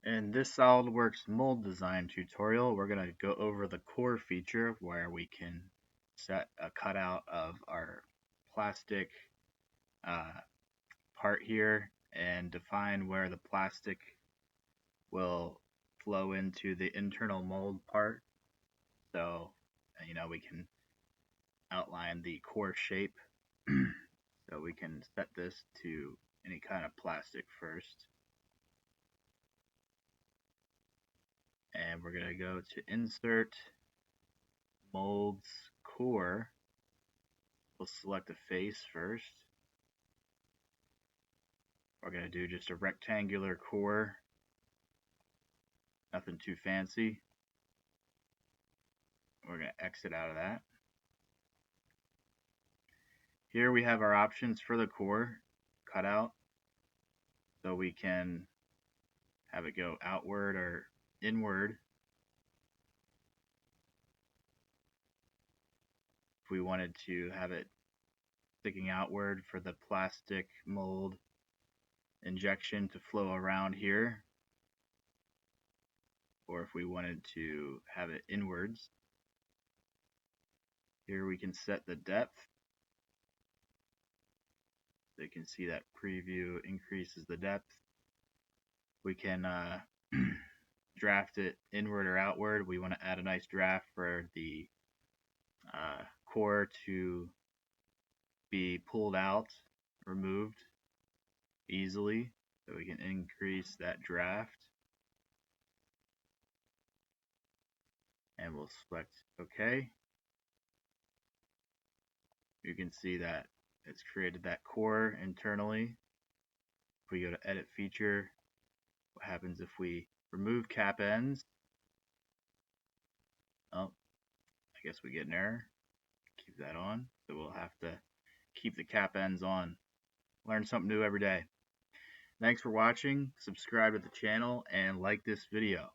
In this SolidWorks mold design tutorial, we're going to go over the core feature where we can set a cutout of our plastic uh, part here and define where the plastic will flow into the internal mold part. So, we can outline the core shape. So we can set this to any kind of plastic first. And we're going to go to Insert, Molds, Core. We'll select a face first. We're going to do just a rectangular core. Nothing too fancy. We're going to exit out of that. Here we have our options for the core cutout. So we can have it go outward or inward. If we wanted to have it sticking outward for the plastic mold injection to flow around here, or if we wanted to have it inwards. Here we can set the depth. So you can see that preview increases the depth. We can draft it inward or outward. We want to add a nice draft for the core to be pulled out, removed easily. So we can increase that draft. And we'll select OK. You can see that it's created that core internally. If we go to Edit Feature, what happens if we remove cap ends? Oh, I guess we get an error. Keep that on. So we'll have to keep the cap ends on. Learn something new every day. Thanks for watching. Subscribe to the channel and like this video.